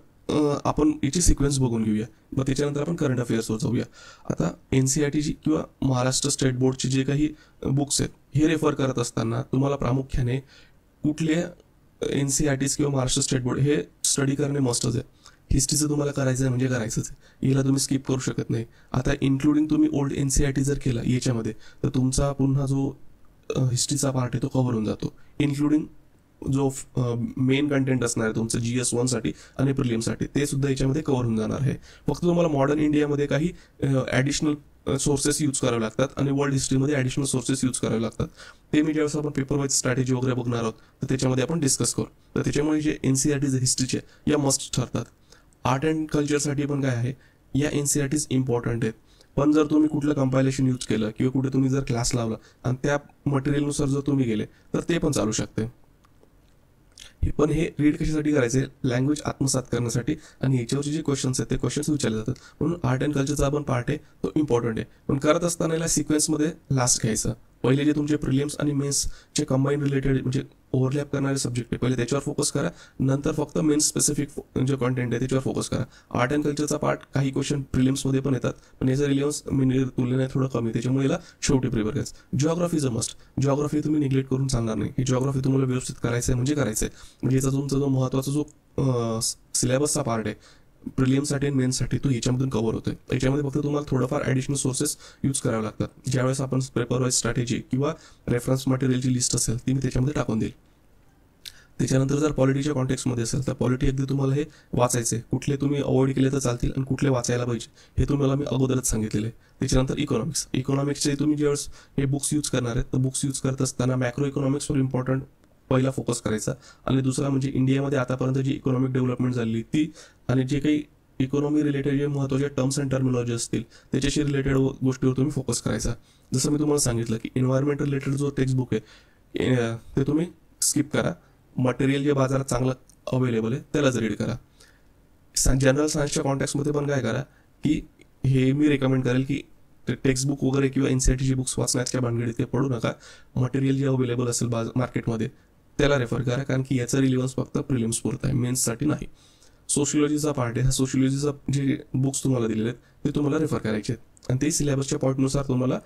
आपण याची सिक्वेन्स बघून घेऊया, मग त्याच्यानंतर आपण करंट अफेअर्सवर जाऊया. आता NCERTची किंवा महाराष्ट्र स्टेट बोर्डचे जे काही बुक्स आहेत हे रेफर करत असताना तुम्हाला प्रामुख्याने कुठले NCERTs किंवा महाराष्ट्र स्टेट बोर्ड हे स्टडी करणे मस्टच आहे. हिस्ट्रीचं तुम्हाला करायचं आहे म्हणजे करायचंच आहे, याला तुम्ही स्किप करू शकत नाही. आता इन्क्लुडिंग तुम्ही ओल्ड NCERT जर केला याच्यामध्ये तर तुमचा पुन्हा जो हिस्ट्रीचा पार्ट आहे तो कव्हर होऊन जातो, इन्क्लुडिंग जो मेन कंटेंट असणार आहे तुमचं GS1साठी आणि प्रिलिमसाठी ते सुद्धा याच्यामध्ये कव्हर होऊन जाणार आहे. फक्त तुम्हाला मॉडर्न इंडियामध्ये काही ॲडिशनल सोर्सेस यूज करावे लागतात आणि वर्ल्ड हिस्ट्रीमध्ये ॲडिशनल सोर्सेस यूज करावे लागतात. ते मी ज्यावेळेस आपण पेपर वाईज स्ट्रॅटेजी वगैरे बघणार आहोत तर त्याच्यामध्ये आपण डिस्कस करू. तर त्याच्यामुळे जे NCERTs हिस्ट्रीचे या मस्ट ठरतात. आर्ट अँड कल्चरसाठी पण काय आहे या NCERTs इम्पॉर्टंट आहेत. पण जर तुम्ही कुठलं कंपायलेशन यूज केलं किंवा कुठे तुम्ही जर क्लास लावला आणि त्या मटेरियलनुसार जर तुम्ही गेले तर ते पण चालू शकते. पण हे रीड कशासाठी करायचे, लँग्वेज आत्मसात करण्यासाठी, आणि याच्यावरचे जे क्वेश्चन्स आहेत ते क्वेश्चन्स विचारले जातात. म्हणून आर्ट अँड कल्चरचा आपण पार्ट आहे तो इम्पॉर्टंट आहे. पण करत असताना याला सिक्वेन्समध्ये लास्ट घ्यायचं. पहिले जे तुमचे प्रिलिम्स आणि मेन्सचे कंबाईन रिलेटेड म्हणजे ओव्हरलॅप करणारे सब्जेक्ट आहे पहिले त्याच्यावर फोकस करा, नंतर फक्त मेन्स स्पेसिफिक जे कॉन्टेंट आहे त्याच्यावर फोकस करा. आर्ट अँड कल्चरचा पार्ट काही क्वेश्चन प्रिलिम्समध्ये पण येतात पण याचा रिलेव्हन्स तुलनेने थोडं कमी, त्याच्यामुळे याला शेवटी प्रिपेअर करायचं. जिओग्राफीचं मस्ट, जिओग्राफी तुम्ही निग्लेक्ट करून चालणार नाही. ही जिओग्राफी तुम्हाला व्यवस्थित करायचं आहे म्हणजे करायचं आहे. म्हणजे याचा तुमचा जो महत्त्वाचा जो सिलेबसचा पार्ट आहे प्रिलियमसाठी आणि मेन्ससाठी तो याच्यामधून कव्हर होतोय. याच्यामध्ये फक्त तुम्हाला थोडंफार ॲडिशनल सोर्सेस यूज करावे लागतात. ज्यावेळेस आपण पेपर वाईज स्ट्रॅटेजी किंवा रेफरन्स मटेरियलची लिस्ट असेल ती मी त्याच्यामध्ये टाकून देईल. त्याच्यानंतर जर पॉलिटीच्या कॉन्टेक्स्टमध्ये असेल तर पॉलिटी अगदी तुम्हाला हे वाचायचे, कुठले तुम्ही अवॉइड केले तर चालतील आणि कुठले वाचायला पाहिजे हे तुम्हाला मी अगोदरच सांगितलेलं आहे. त्याच्यानंतर इकॉनॉमिक्सचे तुम्ही ज्यावेळेस हे बुक्स यूज करणार आहेत तर बुक्स यूज करत असताना मॅक्रो इकॉनॉमिक्सवर इम्पॉर्टंट पहिला फोकस करायचा, आणि दुसरा म्हणजे इंडियामध्ये आतापर्यंत जी इकॉनॉमिक डेव्हलपमेंट झाली ती आणि जे काही इकॉनॉमी रिलेटेड जे महत्त्वाचे टर्म्स अँड टर्मिनॉलॉजी असतील त्याच्याशी रिलेटेड गोष्टीवर तुम्ही फोकस करायचा. जसं मी तुम्हाला सांगितलं की एन्व्हायरमेंट रिलेटेड जो टेक्स्ट बुक आहे ते तुम्ही स्किप करा. मटेरियल जे बाजारात चांगलं अवेलेबल आहे त्यालाच रीड करा. जनरल सायन्सच्या कॉन्टॅक्टमध्ये पण काय करा की हे मी रेकमेंड करेल की टेक्स्ट बुक वगैरे किंवा NCERTची बुक्स वाचण्याच्या भानगडीत ते पडू नका. मटेरियल जे अवेलेबल असेल मार्केटमध्ये त्याला रेफर करा, कारण की याचा रिलेव्हन्स फक्त प्रिलिम्स पुरता आहे, मेन्ससाठी नाही. सोशिओलॉजीचा पार्ट आहे, हा सोशिओलॉजीचा जे बुक्स तुम्हाला दिलेले आहेत ते तुम्हाला रेफर करायचे आहेत आणि ते सिलेबसच्या पॉईंटनुसार तुम्हाला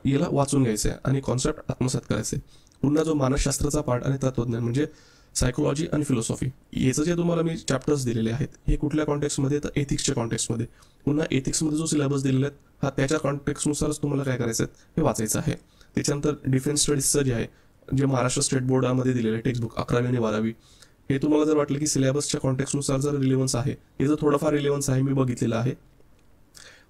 याला वाचून घ्यायचं आहे आणि कॉन्सेप्ट आत्मसात करायचे. पुन्हा जो मानसशास्त्राचा पार्ट आणि तत्वज्ञान म्हणजे सायकोलॉजी आणि फिलॉसॉफी याचं जे तुम्हाला मी चॅप्टर्स दिलेले आहेत हे कुठल्या कॉन्टेक्स्टमध्ये तर एथिक्सच्या कॉन्टेक्स्टमध्ये. पुन्हा एथिक्समध्ये जो सिलेबस दिलेला आहे हा त्याच्या कॉन्टेक्स्टनुसारच तुम्हाला काय करायचं आहे हे वाचायचं आहे. त्याच्यानंतर डिफेन्स स्टडीजचं जे आहे जे महाराष्ट्र स्टेट बोर्डामध्ये दिलेलं आहे टेक्स्ट बुक 11वी आणि 12वी, हे तुम्हाला जर वाटलं की सिलेबसच्या कॉन्टेक्स्टनुसार जर रिलेव्हन्स आहे, हे जर थोडंफार रिलेव्हन्स आहे मी बघितलेलं आहे.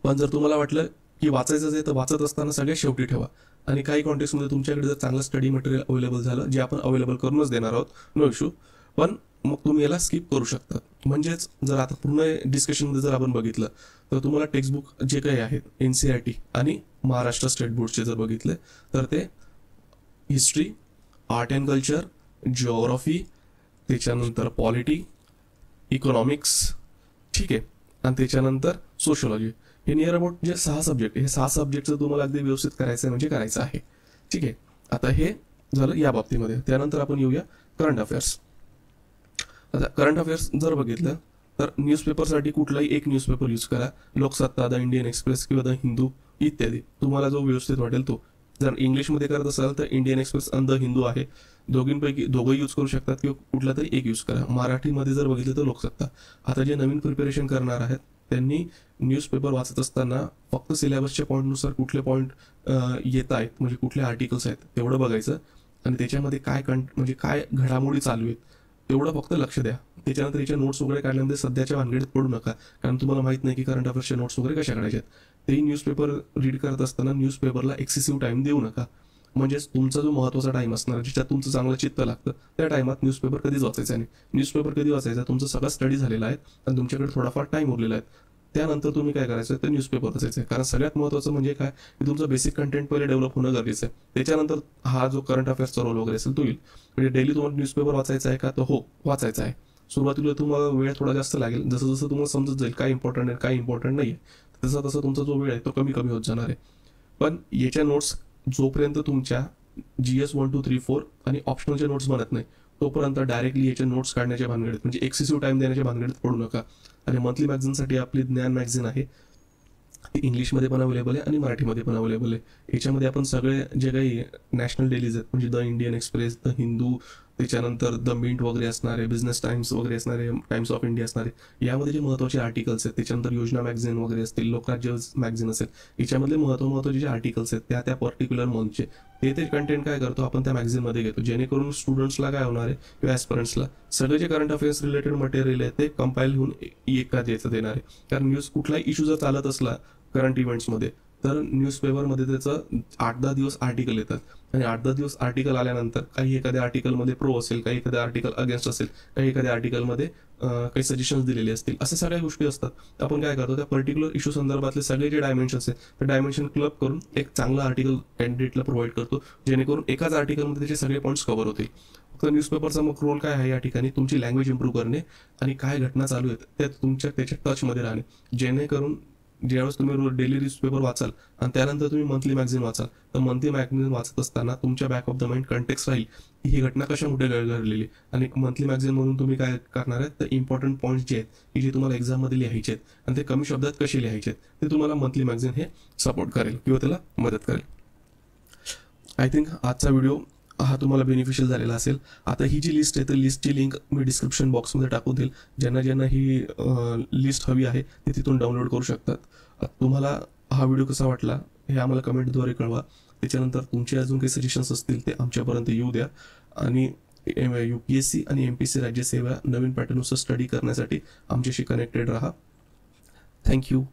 पण जर तुम्हाला वाटलं की वाचायचंच आहे तर वाचत असताना सगळ्यात शेवटी ठेवा. आणि काही कॉन्टेक्स्टमध्ये तुमच्याकडे जर चांगलं स्टडी मटेरियल अवेलेबल झालं जे आपण अवेलेबल करूनच देणार आहोत, नो इश्यू, पण मग तुम्ही याला स्किप करू शकता. म्हणजेच जर आता पूर्ण डिस्कशनमध्ये जर आपण बघितलं तर तुम्हाला टेक्स्टबुक जे काही आहेत NCERT आणि महाराष्ट्र स्टेट बोर्डचे जर बघितले तर ते history, art and culture, geography, त्याच्यानंतर पॉलिटी, इकॉनॉमिक्स, ठीक आहे, आणि त्याच्यानंतर सोशलॉजी, हे नियर अबाउट जे 6 सब्जेक्ट, हे 6 सब्जेक्टचं तुम्हाला अगदी व्यवस्थित करायचं आहे म्हणजे करायचं आहे. ठीक आहे, आता हे झालं या बाबतीमध्ये. त्यानंतर आपण येऊया करंट अफेअर्स. आता करंट अफेअर्स जर बघितलं तर न्यूजपेपरसाठी कुठलाही एक न्यूजपेपर यूज करा. लोकसत्ता, द इंडियन एक्सप्रेस किंवा द हिंदू इत्यादी, तुम्हाला जो व्यवस्थित वाटेल तो. जर इंग्लिशमध्ये करत असाल तर इंडियन एक्सप्रेस आणि द हिंदू आहे, दोघींपैकी दोघंही यूज करू शकतात किंवा कुठला तरी एक यूज करा. मराठीमध्ये जर बघितलं तर लोकसत्ता. आता जे नवीन प्रिपरेशन करणार आहेत त्यांनी न्यूजपेपर वाचत असताना फक्त सिलेबसच्या पॉईंटनुसार कुठले पॉईंट येत आहेत, म्हणजे कुठले आर्टिकल्स आहेत तेवढं बघायचं, आणि त्याच्यामध्ये काय म्हणजे काय घडामोडी चालू आहेत तेवढं फक्त लक्ष द्या. त्याच्यानंतर याच्या नोट्स वगैरे काढल्यामध्ये सध्याच्या भानगडीत पडू नका, कारण तुम्हाला माहित नाही की करंट अफेअर्सच्या नोट्स वगैरे कशा काढायच्या. तेही न्यूजपेपर रीड करत असताना न्यूजपेपरला एक्सेसिव्ह टाइम देऊ नका. म्हणजेच तुमचा जो महत्त्वाचा टाइम असणार, ज्याच्यात तुमचं चांगलं चित्त लागतं, त्या टाइमात न्यूजपेपर कधीच वाचायचा नाही. न्यूजपेपर कधी वाचायचा, तुमचं सगळं स्टडी झालेला आहे आणि तुमच्याकडे थोडाफार टाइम उरलेला आहे, त्यानंतर तुम्ही काय करायचं तर न्यूजपेपर वाचायचं आहे. कारण सगळ्यात महत्त्वाचं म्हणजे काय की तुमचं बेसिक कंटेंट पहिले डेव्हलप होणं गरजेचं आहे. त्याच्यानंतर हा जो करंट अफेअर्सचा रोल वगैरे असेल तो येईल. म्हणजे डेली तुम्हाला न्यूजपेपर वाचायचा आहे का, तर हो वाचायचा आहे. सुरुवातीला तुम्हाला वेळ थोडा जास्त लागेल, जसं जसं तुम्हाला समजत जाईल काय इम्पॉर्टंट आहे काय इम्पॉर्टंट नाही आहे, तसं तसं तुमचा जो वेळ आहे तो कमी कमी होत जाणार आहे. पण याच्या नोट्स जोपर्यंत तुमच्या GS 1, 2, 3, 4 आणि ऑप्शनलचे नोट्स बनत नाही तोपर्यंत डायरेक्टली याचे नोट्स काढण्याच्या भानगडीत, म्हणजे एक्सेसिव्ह टाइम देण्याच्या भानगडीत पडू नका. आणि मंथली मॅगझिनसाठी आपली ज्ञान मॅगझिन आहे, ती इंग्लिशमध्ये पण अवेलेबल आहे आणि मराठीमध्ये पण अवेलेबल आहे. याच्यामध्ये आपण सगळे जे काही नॅशनल डेलीज आहेत, म्हणजे the Indian express, the Hindu, त्याच्यानंतर द मिंट वगैरे असणारे, बिझनेस टाइम्स वगैरे असणारे, टाइम्स ऑफ इंडिया असणारे, यामध्ये जे महत्त्वाचे आर्टिकल्स आहेत, त्याच्यानंतर योजना मॅगझिन वगैरे असतील, लोकराज्य मॅगझिन असेल, याच्यामधले महत्त्वाचे जे आर्टिकल्स आहेत त्या पर्टिक्युलर मंथचे ते कंटेंट काय करतो आपण त्या मॅगझिनमध्ये घेतो, जेणेकरून स्टुडंट्सला काय होणार आहे किंवा ॲस्परंट्सला सगळे जे करंट अफेअर्स रिलेटेड मटेरियल आहे ते कंपाईल होऊन एका द्यायचं देणार आहे. कारण न्यूज कुठलाही इश्यू जर चालत असला करंट इव्हेंट्समध्ये तर न्यूजपेपरमध्ये त्याचं 8-10 दिवस आर्टिकल येतात, आणि 8-10 दिवस आर्टिकल आल्यानंतर काही एखाद्या आर्टिकलमध्ये प्रो असेल, काही एखाद्या आर्टिकल अगेन्स्ट असेल, काही एखाद्या आर्टिकलमध्ये काही सजेशन्स दिलेले असतील, अशा सगळ्या गोष्टी असतात. आपण काय करतो त्या पर्टिक्युलर इश्यू संदर्भातले सगळे जे डायमेन्शन्स आहेत ते डायमेन्शन क्लब करून एक चांगलं आर्टिकल कॅन्डिडेटला प्रोव्हाइड करतो, जेणेकरून एकाच आर्टिकलमध्ये त्याचे सगळे पॉईंट्स कव्हर होतील. फक्त न्यूजपेपरचा मग रोल काय आहे या ठिकाणी, तुमची लँग्वेज इम्प्रूव्ह करणे आणि काय घटना चालू आहेत त्या त्याच्या टचमध्ये राहणे, जेणेकरून ज्यावेळेस तुम्ही डेली न्यूजपेपर वाचाल आणि त्यानंतर तुम्ही मंथली मॅगझिन वाचाल तर मंथली मॅगझिन वाचत असताना तुमच्या back of the mind context राहील की ही घटना कशा कुठे घडलेली. आणि मंथली मॅगझिन म्हणून तुम्ही काय करणार आहेत तर इम्पॉर्टंट पॉईंट्स जे आहेत की जे तुम्हाला एक्झाममध्ये लिहायचे आहेत आणि ते कमी शब्दात कसे लिहायचे आहेत ते तुम्हाला मंथली मॅगझिन हे सपोर्ट करेल किंवा त्याला मदत करेल. आय थिंक आजचा व्हिडिओ हा तुम्हाला बेनिफिशियल झालेला असेल. आता ही जी लिस्ट आहे तर लिस्टची लिंक मी डिस्क्रिप्शन बॉक्समध्ये टाकून देईल. ज्यांना ही लिस्ट हवी आहे ते तिथून डाउनलोड करू शकतात. तुम्हाला हा व्हिडिओ कसा वाटला हे आम्हाला कमेंटद्वारे कळवा. त्याच्यानंतर तुमचे अजून काही सजेशन्स असतील ते आमच्यापर्यंत येऊ द्या. आणि UPSC आणि MPSC राज्यसेवा नवीन पॅटर्ननुसार स्टडी करण्यासाठी आमच्याशी कनेक्टेड राहा. थँक्यू.